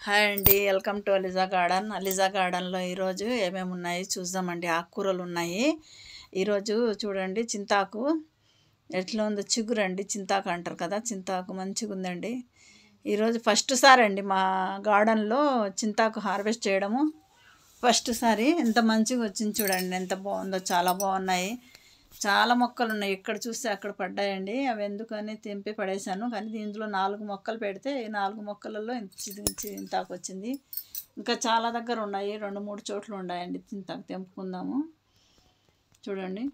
Hi అండి, welcome to అలిజా garden. అలిజా గార్డెన్లో ఈరోజు ఏమేమి ఉన్నాయి చూద్దామండి. ఆకుకూరలు ఉన్నాయి. ఈరోజు చూడండి, చింతాకు ఎట్లా ఉందో. చిగురండి, చింతాకు అంటారు కదా, చింతాకు మంచిగా ఉందండి. ఈరోజు ఫస్ట్ సారి అండి మా గార్డెన్లో చింతాకు హార్వెస్ట్ చేయడము. ఫస్ట్ సారి ఎంత మంచిగా వచ్చింది చూడండి, ఎంత బాగుందో. చాలా బాగున్నాయి. చాలా మొక్కలు ఉన్నాయి, ఇక్కడ చూస్తే అక్కడ పడ్డాయండి. అవి ఎందుకని తెంపి పడేశాను. కానీ దీంట్లో 4 మొక్కలు పెడితే 4 మొక్కలలో చింతాకు వచ్చింది. ఇంకా చాలా దగ్గర ఉన్నాయి, 2-3 చోట్ల ఉన్నాయండి. చింతాకు తెంపుకుందాము. చూడండి,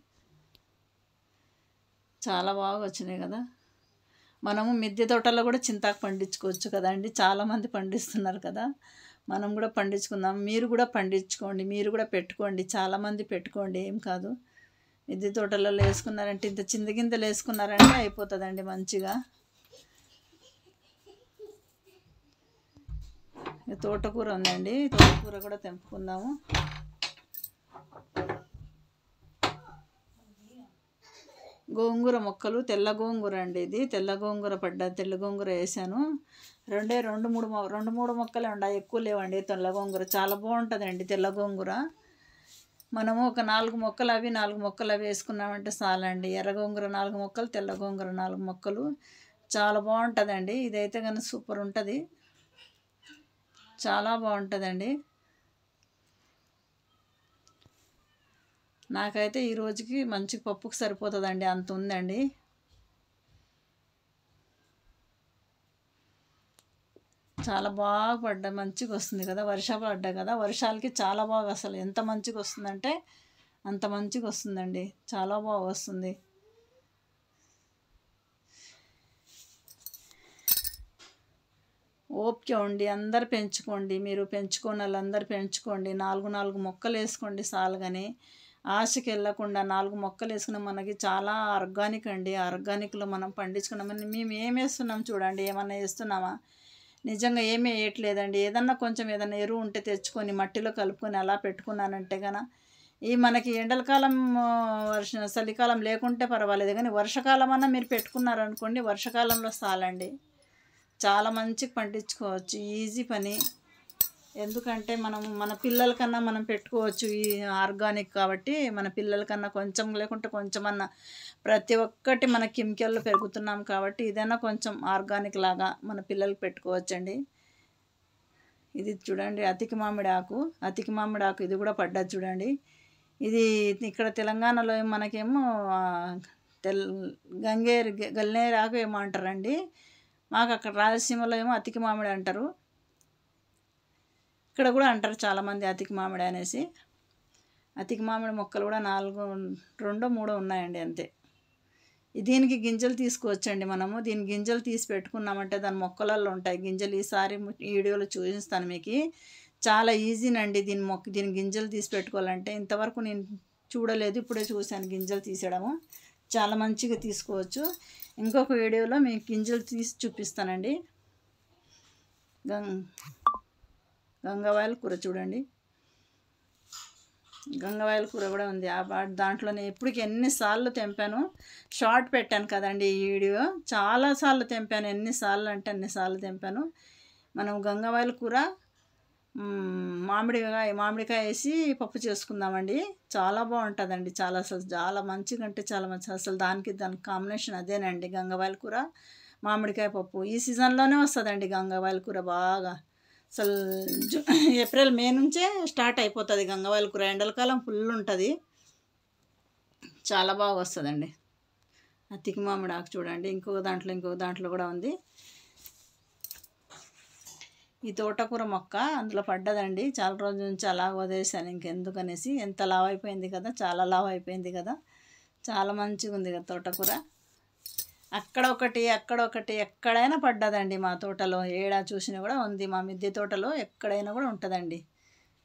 చాలా బాగా వచ్చినాయి కదా. మనము మిద్దె తోటలో కూడా చింతాకు పండించుకోవచ్చు కదండి. చాలామంది పండిస్తున్నారు కదా, మనం కూడా పండించుకుందాం. మీరు కూడా పండించుకోండి, మీరు కూడా పెట్టుకోండి. చాలామంది పెట్టుకోండి, ఏం కాదు. మిద్దె తోటలలో వేసుకున్నారంటే, ఇంత చింతగింజలు వేసుకున్నారంటే అయిపోతుందండి మంచిగా. తోటకూర ఉందండి, తోటకూర కూడా తెంపుకుందాము. గోంగూర మొక్కలు, తెల్ల గోంగూర అండి ఇది. తెల్ల గోంగూర తెల్ల గోంగూర వేసాను. 2-3 మొక్కలే ఉన్నాయి, ఎక్కువ లేవండి. తెల్ల గోంగూర చాలా బాగుంటుందండి. తెల్ల గోంగూర మనము ఒక 4 మొక్కలు అవి 4 మొక్కలు అవి వేసుకున్నామంటే చాలండి. ఎర్ర గోంగూర 4 మొక్కలు, తెల్ల గోంగూర 4 మొక్కలు. చాలా బాగుంటుందండి. ఇదైతే కానీ సూపర్ ఉంటుంది, చాలా బాగుంటుందండి. నాకైతే ఈ రోజుకి మంచి పప్పుకు సరిపోతుందండి, అంత ఉందండి. చాలా బాగా మంచిగా వస్తుంది కదా, వర్షాలు పడ్డాయి కదా. వర్షాలకి చాలా బాగా, అసలు ఎంత మంచిగా వస్తుందంటే అంత మంచిగా వస్తుందండి. చాలా బాగా వస్తుంది. ఓపిక ఉండి అందరు పెంచుకోండి. మీరు పెంచుకోని వాళ్ళందరూ పెంచుకోండి. 4 మొక్కలు వేసుకోండి చాలు. కానీ ఆశకి వెళ్ళకుండా 4 మొక్కలు వేసుకున్నాం. మనకి చాలా ఆర్గానిక్ అండి. ఆర్గానిక్లో మనం పండించుకున్నామని మేము ఏం వేస్తున్నాం చూడండి, ఏమన్నా వేస్తున్నామా? నిజంగా ఏమీ వేయట్లేదండి. ఏదన్నా కొంచెం ఏదన్నా ఎరువు ఉంటే తెచ్చుకొని మట్టిలో కలుపుకొని అలా పెట్టుకున్నానంటే కన్నా ఈ మనకి ఎండలకాలం చలికాలం లేకుంటే పర్వాలేదు, కానీ వర్షాకాలం అన్నా మీరు పెట్టుకున్నారనుకోండి, వర్షాకాలంలో చాలండి. చాలా మంచిగా పండించుకోవచ్చు, ఈజీ పని. ఎందుకంటే మన పిల్లలకన్నా మనం పెట్టుకోవచ్చు. ఈ ఆర్గానిక్ కాబట్టి మన పిల్లలకన్నా కొంచెం లేకుంటే కొంచెమన్నా, ప్రతి ఒక్కటి మన కెమికల్లో పెరుగుతున్నాం కాబట్టి ఇదైనా కొంచెం ఆర్గానిక్ లాగా మన పిల్లలకి పెట్టుకోవచ్చండి. ఇది చూడండి, అతికి మామిడి ఆకు. ఇది కూడా పడ్డది చూడండి. ఇది ఇక్కడ తెలంగాణలో మనకేమో గన్నేరు ఆకు ఏమో అంటారండి. మాకు అక్కడ రాయలసీమలో ఏమో అతికి మామిడి అంటారు. ఇక్కడ కూడా అంటారు చాలామంది అతికి మామిడి అనేసి. అతికి మామిడి మొక్కలు కూడా 2-3 ఉన్నాయండి అంతే. దీనికి గింజలు తీసుకోవచ్చండి మనము. దీని గింజలు తీసి పెట్టుకున్నామంటే దాని మొక్కలలో ఉంటాయి గింజలు. ఈసారి వీడియోలో చూపిస్తాను మీకు. చాలా ఈజీనండి దీని గింజలు తీసి పెట్టుకోవాలంటే. ఇంతవరకు నేను చూడలేదు, ఇప్పుడే చూశాను గింజలు తీసడము. చాలా మంచిగా తీసుకోవచ్చు. ఇంకొక వీడియోలో మీకు గింజలు తీసి చూపిస్తానండి. గంగవాయల కూర చూడండి, గంగవాయల కూర కూడా ఉంది. దాంట్లోనే ఎప్పటికి ఎన్నిసార్లు తెంపాను. షార్ట్ పెట్టాను కదండి ఈ వీడియో, చాలాసార్లు తెంపాను. ఎన్నిసార్లు అంటే అన్నిసార్లు తెంపాను. మనం గంగవాయల కూర మామిడికాయ వేసి పప్పు చేసుకుందామండి. చాలా బాగుంటుందండి. అసలు చాలా మంచిగా అంటే చాలా మంచిగా. అసలు దానికి కాంబినేషన్ అదేనండి, గంగవాయల కూర మామిడికాయ పప్పు. ఈ సీజన్లోనే వస్తుందండి గంగవాయల కూర బాగా. అసలు ఏప్రిల్ మే నుంచే స్టార్ట్ అయిపోతుంది గంగవాయల కూర. ఎండలకాలం ఫుల్ ఉంటుంది, చాలా బాగా వస్తుందండి. అతికి మామిడి ఆకు చూడండి, ఇంకొక దాంట్లో కూడా ఉంది. ఈ తోటకూర మొక్క అందులో పడ్డదండి. చాలా రోజుల నుంచి అలా వదిలేసాను, ఇంకెందుకనేసి. ఎంత లావు అయిపోయింది కదా, చాలా లావు అయిపోయింది కదా. చాలా మంచిగా ఉంది కదా తోటకూర. అక్కడ ఒకటి ఎక్కడైనా పడ్డదండి మా తోటలో. ఏడా చూసినా కూడా ఉంది. మా మిద్దె తోటలో ఎక్కడైనా కూడా ఉంటుందండి.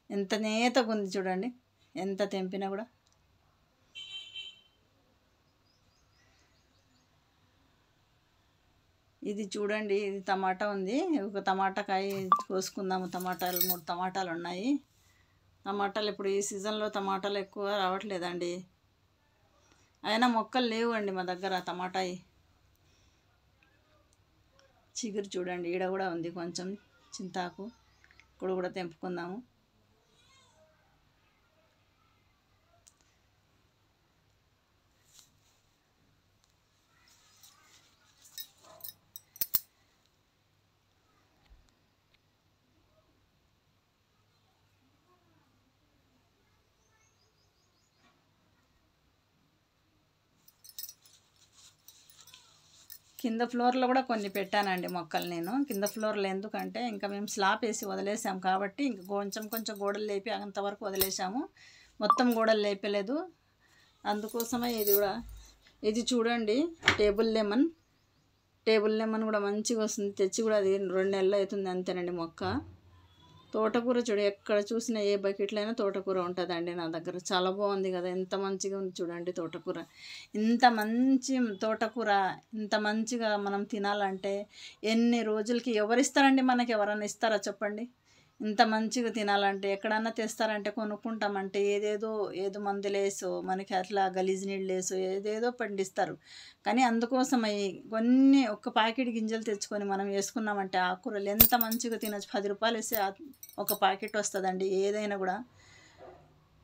ఎంత నేతగా ఉంది చూడండి, ఎంత తెంపినా కూడా. ఇది చూడండి, ఇది టమాటా ఉంది. ఒక టమాటాకాయ కోసుకుందాము. 3 టమాటాలు ఉన్నాయి. టమాటాలు ఇప్పుడు ఈ సీజన్లో టమాటాలు ఎక్కువ రావట్లేదండి. అయినా మొక్కలు లేవు అండి మా దగ్గర టమాటాయి. చిగురు చూడండి, ఈడ కూడా ఉంది కొంచెం చింతాకు. ఇప్పుడు కూడా తెంపుకుందాము. కింద ఫ్లోర్లో కూడా కొన్ని పెట్టానండి మొక్కలు నేను. కింద ఫ్లోర్లో ఎందుకంటే ఇంకా మేము స్లాబ్ వేసి వదిలేసాం కాబట్టి ఇంక కొంచెం కొంచెం గోడలు లేపి అంతవరకు వదిలేసాము. మొత్తం గోడలు లేపలేదు. అందుకోసమే ఇది చూడండి టేబుల్ లెమన్ కూడా మంచిగా వస్తుంది. తెచ్చి కూడా అది 2 నెలలు అవుతుంది అంతేనండి మొక్క. తోటకూర చూడు, ఎక్కడ చూసినా ఏ బకెట్లో అయినా తోటకూర ఉంటుందండి నా దగ్గర. చాలా బాగుంది కదా, ఎంత మంచిగా ఉంది చూడండి తోటకూర. ఇంత మంచి తోటకూర ఇంత మంచిగా మనం తినాలంటే ఎన్ని రోజులకి ఎవరిస్తారండి? మనకి ఎవరన్నా ఇస్తారా చెప్పండి? ఇంత మంచిగా తినాలంటే ఎక్కడన్నా తెస్తారంటే కొనుక్కుంటామంటే ఏదో మందులేసో మనకి అట్లా గలీజ్ నీళ్ళేసో ఏదేదో పండిస్తారు. కానీ అందుకోసమై కొన్ని ఒక్క ప్యాకెట్ గింజలు తెచ్చుకొని మనం వేసుకున్నామంటే ఆకుకూరలు ఎంత మంచిగా తినచ్చు. 10 రూపాయలు వేస్తే ఒక ప్యాకెట్ వస్తుందండి. ఏదైనా కూడా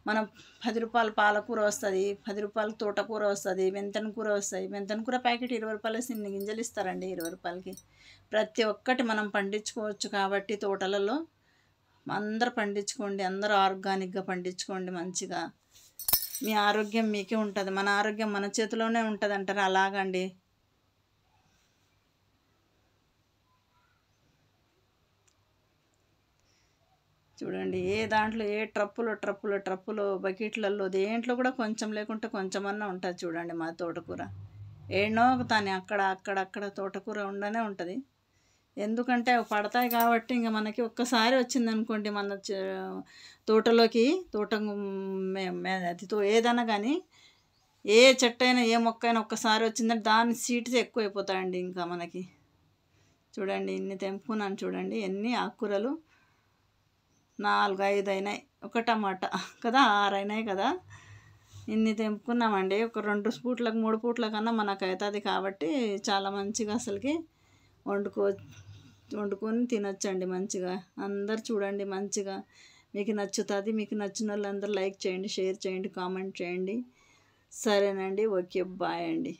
మనం 10 రూపాయలు పాలకూర వస్తుంది, 10 రూపాయలు తోటకూర వస్తుంది, మెంతన కూర వస్తాయి. మెంతన కూర ప్యాకెట్ 20 రూపాయలు వేసి ఇన్ని గింజలు ఇస్తారండి. 20 రూపాయలకి ప్రతి ఒక్కటి మనం పండించుకోవచ్చు. కాబట్టి తోటలలో అందరూ పండించుకోండి, అందరూ ఆర్గానిక్గా పండించుకోండి మంచిగా. మీ ఆరోగ్యం మీకే ఉంటుంది, మన ఆరోగ్యం మన చేతిలోనే ఉంటుంది అంటారు. అలాగండి. చూడండి ఏ దాంట్లో ఏ ట్రప్పులు బకెట్లలో దేంట్లో కూడా కొంచెం లేకుంటే కొంచెమన్నా ఉంటుంది. చూడండి మా తోటకూర ఏడనో తానే అక్కడ తోటకూర ఉండనే ఉంటుంది. ఎందుకంటే అవి పడతాయి కాబట్టి ఇంకా మనకి ఒక్కసారి వచ్చిందనుకోండి మన తోటలోకి అది ఏదైనా కానీ ఏ చెట్టు అయినా ఏ మొక్క అయినా ఒక్కసారి వచ్చిందంటే దాని సీడ్స్ ఎక్కువైపోతాయండి. ఇంకా మనకి చూడండి ఇన్ని తెంపుకున్నాను. చూడండి ఎన్ని ఆకుకూరలు 4, 5 అయినాయి. ఒక టమాటా కదా 6 అయినాయి కదా. ఇన్ని తెంపుకున్నామండి. ఒక 2 పూట్లకు 3 పూట్ల కన్నా మనకు అవుతుంది కాబట్టి చాలా మంచిగా అసలుకి వండుకొని తినొచ్చండి మంచిగా. అందరు చూడండి మంచిగా మీకు నచ్చుతుంది. మీకు నచ్చిన వాళ్ళందరూ లైక్ చేయండి, షేర్ చేయండి, కామెంట్ చేయండి. సరేనండి, ఓకే, బాయ్ అండి.